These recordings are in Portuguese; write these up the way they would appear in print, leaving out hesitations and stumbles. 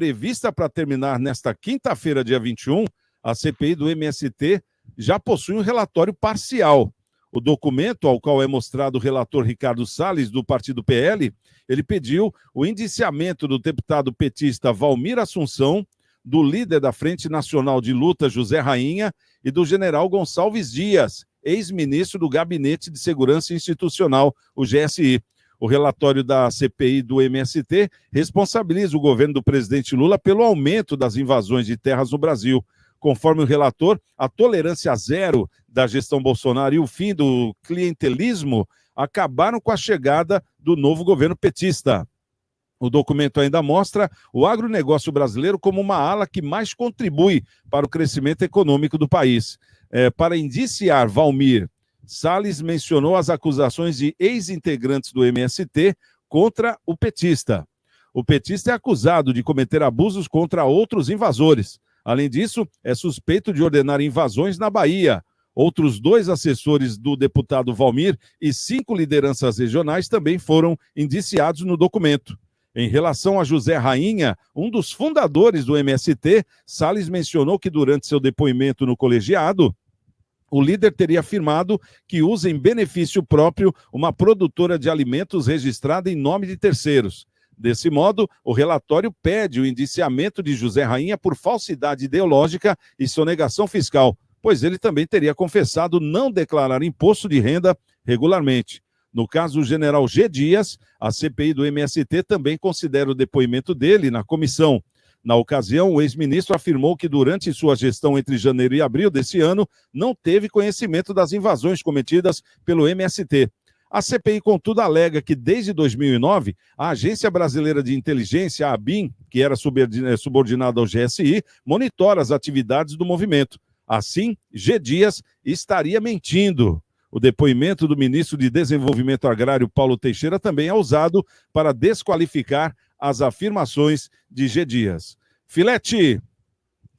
prevista para terminar nesta quinta-feira, dia 21, a CPI do MST já possui um relatório parcial. O documento, ao qual é mostrado o relator Ricardo Salles, do partido PL, ele pediu o indiciamento do deputado petista Valmir Assunção, do líder da Frente Nacional de Luta, José Rainha, e do general Gonçalves Dias, ex-ministro do Gabinete de Segurança Institucional, o GSI. O relatório da CPI do MST responsabiliza o governo do presidente Lula pelo aumento das invasões de terras no Brasil. Conforme o relator, a tolerância zero da gestão Bolsonaro e o fim do clientelismo acabaram com a chegada do novo governo petista. O documento ainda mostra o agronegócio brasileiro como uma ala que mais contribui para o crescimento econômico do país. Para indiciar Valmir, Salles mencionou as acusações de ex-integrantes do MST contra o petista. O petista é acusado de cometer abusos contra outros invasores. Além disso, é suspeito de ordenar invasões na Bahia. Outros 2 assessores do deputado Valmir e 5 lideranças regionais também foram indiciados no documento. Em relação a José Rainha, um dos fundadores do MST, Salles mencionou que durante seu depoimento no colegiado, o líder teria afirmado que usa em benefício próprio uma produtora de alimentos registrada em nome de terceiros. Desse modo, o relatório pede o indiciamento de José Rainha por falsidade ideológica e sonegação fiscal, pois ele também teria confessado não declarar imposto de renda regularmente. No caso do general G. Dias, a CPI do MST também considera o depoimento dele na comissão. Na ocasião, o ex-ministro afirmou que durante sua gestão entre janeiro e abril desse ano, não teve conhecimento das invasões cometidas pelo MST. A CPI, contudo, alega que desde 2009, a Agência Brasileira de Inteligência, a ABIN, que era subordinada ao GSI, monitora as atividades do movimento. Assim, G. Dias estaria mentindo. O depoimento do ministro de Desenvolvimento Agrário, Paulo Teixeira, também é usado para desqualificar as afirmações de G. Dias. Filete,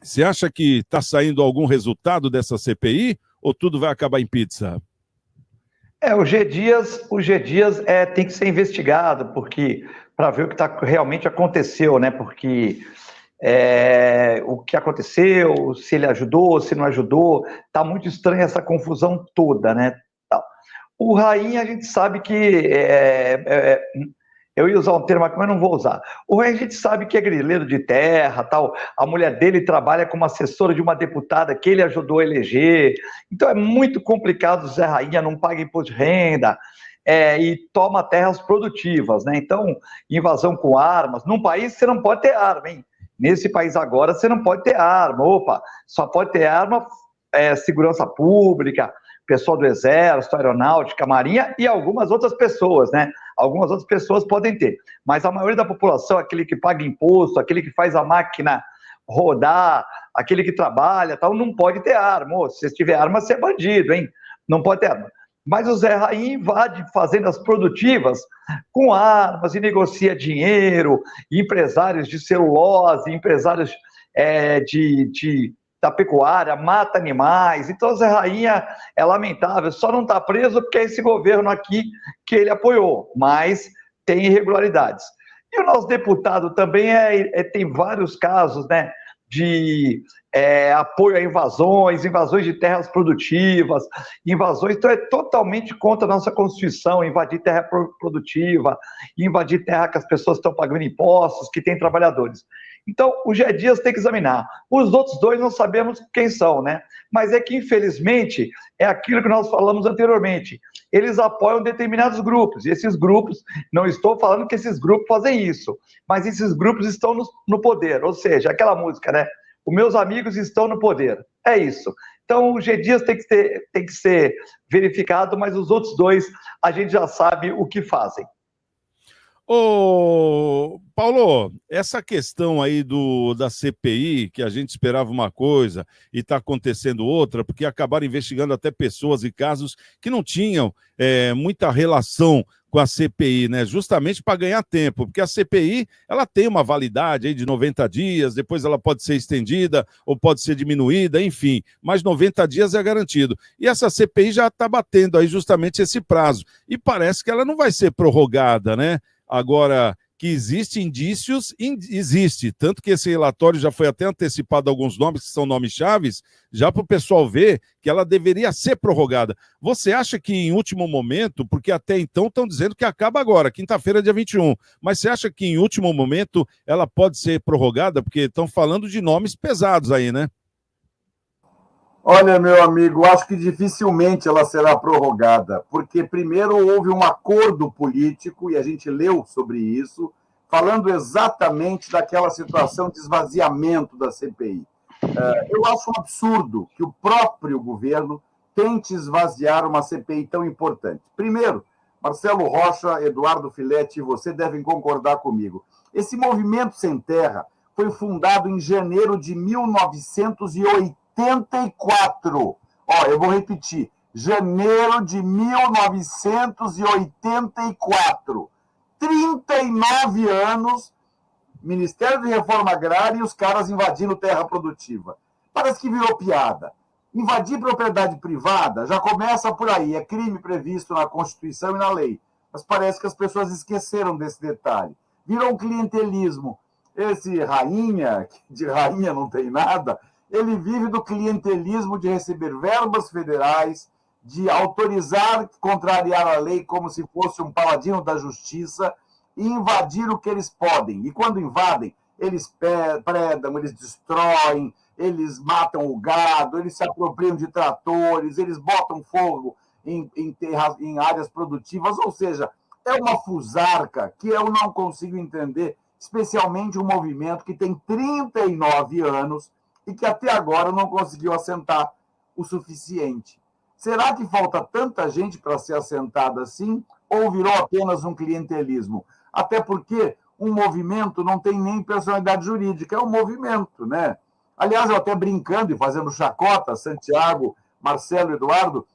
você acha que está saindo algum resultado dessa CPI ou tudo vai acabar em pizza? O G. Dias tem que ser investigado, porque para ver o que realmente aconteceu, né? Porque o que aconteceu, se ele ajudou, se não ajudou, tá muito estranha essa confusão toda, né? O Rainha, a gente sabe que eu ia usar um termo aqui, mas não vou usar. O Rainha, a gente sabe que é grileiro de terra, tal. A mulher dele trabalha como assessora de uma deputada que ele ajudou a eleger. Então é muito complicado o Zé Rainha, não paga imposto de renda e toma terras produtivas, né? Então, invasão com armas. Num país você não pode ter arma, hein? Nesse país agora você não pode ter arma. Opa, só pode ter arma segurança pública, pessoal do Exército, Aeronáutica, Marinha e algumas outras pessoas, né? Algumas outras pessoas podem ter. Mas a maioria da população, aquele que paga imposto, aquele que faz a máquina rodar, aquele que trabalha, tal, não pode ter arma. Se você tiver arma, você é bandido, hein? Não pode ter arma. Mas o Zé Rainha invade fazendas produtivas com armas e negocia dinheiro, empresários de celulose, empresários da pecuária, mata animais. Então o Zé Rainha é lamentável, só não está preso porque é esse governo aqui que ele apoiou, mas tem irregularidades. E o nosso deputado também tem vários casos, né, de apoio a invasões de terras produtivas, invasões, então é totalmente contra a nossa Constituição, invadir terra produtiva, invadir terra que as pessoas estão pagando impostos, que tem trabalhadores. Então, o G. Dias tem que examinar. Os outros 2 não sabemos quem são, né? Mas é que, infelizmente, é aquilo que nós falamos anteriormente. Eles apoiam determinados grupos, e esses grupos, não estou falando que esses grupos fazem isso, mas esses grupos estão no poder, ou seja, aquela música, né? Os meus amigos estão no poder. É isso. Então, o G. Dias tem que ser verificado, mas os outros 2, a gente já sabe o que fazem. Ô, Paulo, essa questão aí da CPI, que a gente esperava uma coisa e está acontecendo outra, porque acabaram investigando até pessoas e casos que não tinham muita relação com a CPI, né? Justamente para ganhar tempo, porque a CPI, ela tem uma validade aí de 90 dias, depois ela pode ser estendida ou pode ser diminuída, enfim, mas 90 dias é garantido. E essa CPI já está batendo aí justamente esse prazo, e parece que ela não vai ser prorrogada, né? Agora, que existem indícios, existe. Tanto que esse relatório já foi até antecipado alguns nomes, que são nomes chaves, já para o pessoal ver que ela deveria ser prorrogada. Você acha que em último momento, porque até então estão dizendo que acaba agora, quinta-feira, dia 21, mas você acha que em último momento ela pode ser prorrogada? Porque estão falando de nomes pesados aí, né? Olha, meu amigo, acho que dificilmente ela será prorrogada, porque primeiro houve um acordo político, e a gente leu sobre isso, falando exatamente daquela situação de esvaziamento da CPI. Eu acho um absurdo que o próprio governo tente esvaziar uma CPI tão importante. Primeiro, Marcelo Rocha, Eduardo Filete e você devem concordar comigo. Esse movimento sem terra foi fundado em janeiro de 1984. Ó, eu vou repetir. Janeiro de 1984. 39 anos, Ministério de Reforma Agrária e os caras invadindo terra produtiva. Parece que virou piada. Invadir propriedade privada já começa por aí. É crime previsto na Constituição e na lei. Mas parece que as pessoas esqueceram desse detalhe. Virou um clientelismo. Esse rainha, que de rainha não tem nada, ele vive do clientelismo de receber verbas federais, de autorizar, contrariar a lei como se fosse um paladino da justiça e invadir o que eles podem. E quando invadem, eles predam, eles destroem, eles matam o gado, eles se apropriam de tratores, eles botam fogo em áreas produtivas, ou seja, é uma fusarca que eu não consigo entender, especialmente um movimento que tem 39 anos e que até agora não conseguiu assentar o suficiente. Será que falta tanta gente para ser assentada assim, ou virou apenas um clientelismo? Até porque um movimento não tem nem personalidade jurídica, é um movimento, né? Aliás, eu até brincando e fazendo chacota, Santiago, Marcelo, Eduardo,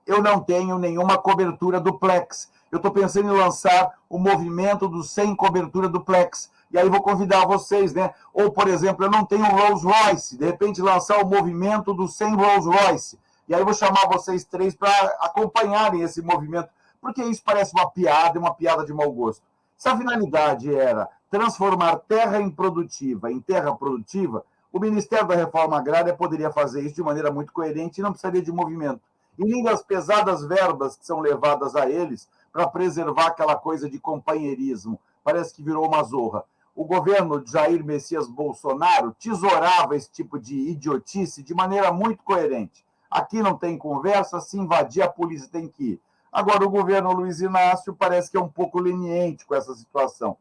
eu não tenho nenhuma cobertura duplex. Eu estou pensando em lançar o movimento do sem cobertura duplex. E aí vou convidar vocês, né? Ou, por exemplo, eu não tenho Rolls Royce, de repente lançar o movimento do sem Rolls Royce. E aí vou chamar vocês três para acompanharem esse movimento, porque isso parece uma piada de mau gosto. Se a finalidade era transformar terra improdutiva em terra produtiva, o Ministério da Reforma Agrária poderia fazer isso de maneira muito coerente e não precisaria de movimento. E nem das pesadas verbas que são levadas a eles para preservar aquela coisa de companheirismo. Parece que virou uma zorra. O governo de Jair Messias Bolsonaro tesourava esse tipo de idiotice de maneira muito coerente. Aqui não tem conversa, se invadir, a polícia tem que ir. Agora, o governo Luiz Inácio parece que é um pouco leniente com essa situação.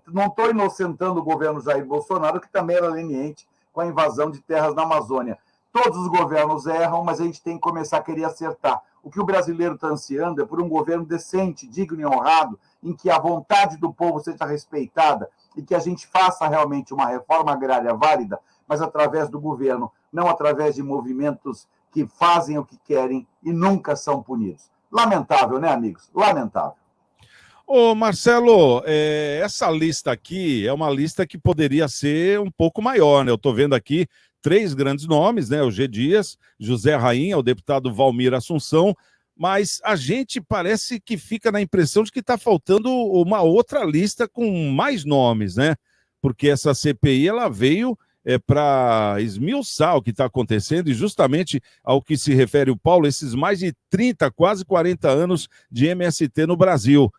Não estou inocentando o governo Jair Bolsonaro, que também era leniente com a invasão de terras na Amazônia. Todos os governos erram, mas a gente tem que começar a querer acertar. O que o brasileiro está ansiando é por um governo decente, digno e honrado, em que a vontade do povo seja respeitada e que a gente faça realmente uma reforma agrária válida, mas através do governo, não através de movimentos que fazem o que querem e nunca são punidos. Lamentável, né, amigos? Lamentável. Ô, Marcelo, essa lista aqui é uma lista que poderia ser um pouco maior, né? Eu estou vendo aqui 3 grandes nomes, né? O G. Dias, José Rainha, o deputado Valmir Assunção, mas a gente parece que fica na impressão de que está faltando uma outra lista com mais nomes, né? Porque essa CPI, ela veio para esmiuçar o que está acontecendo e justamente ao que se refere o Paulo, esses mais de 30, quase 40 anos de MST no Brasil.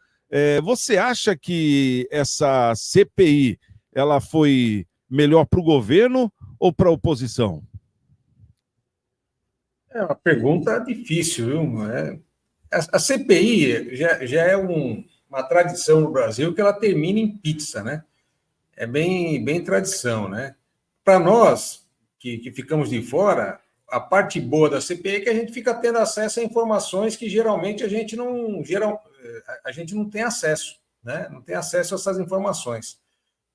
Você acha que essa CPI ela foi melhor para o governo ou para a oposição? É uma pergunta difícil, viu? A CPI já é uma tradição no Brasil que ela termina em pizza, né? É bem tradição, né? Para nós que ficamos de fora, a parte boa da CPI é que a gente fica tendo acesso a informações que geralmente a gente não tem acesso, né? Não tem acesso a essas informações.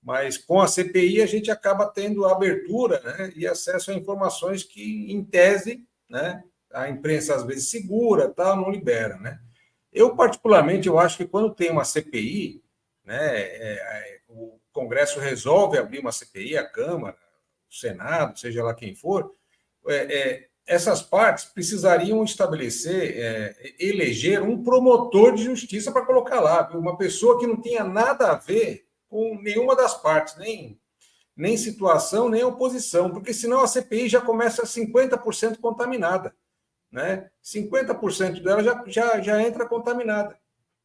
Mas com a CPI a gente acaba tendo abertura, né, e acesso a informações que, em tese, né, a imprensa às vezes segura, tal, não libera, né? Eu, particularmente, eu acho que quando tem uma CPI, né, o Congresso resolve abrir uma CPI, a Câmara, o Senado, seja lá quem for, essas partes precisariam estabelecer, eleger um promotor de justiça para colocar lá, uma pessoa que não tinha nada a ver com nenhuma das partes, nem situação, nem oposição, porque senão a CPI já começa 50% contaminada, né? 50% dela já entra contaminada.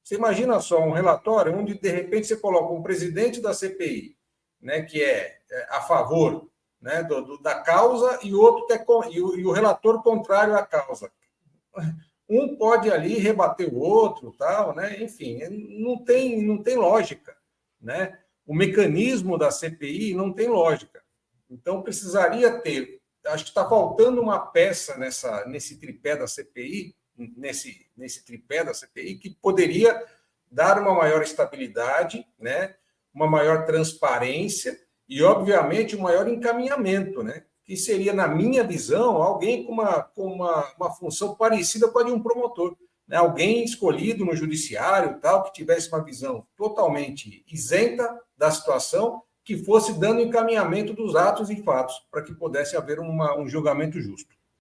Você imagina só um relatório onde, de repente, você coloca um presidente da CPI, né, que é a favor, né, da causa, e outro e o relator contrário à causa. Um pode ali rebater o outro, tal, né? Enfim, não tem lógica, né? O mecanismo da CPI não tem lógica. Então, precisaria ter... Acho que está faltando uma peça nesse tripé da CPI, nesse tripé da CPI, que poderia dar uma maior estabilidade, né? Uma maior transparência e, obviamente, um maior encaminhamento, né? Que seria, na minha visão, alguém com uma função parecida com a de um promotor, né? Alguém escolhido no judiciário, tal, que tivesse uma visão totalmente isenta da situação, que fosse dando encaminhamento dos atos e fatos, para que pudesse haver um julgamento justo.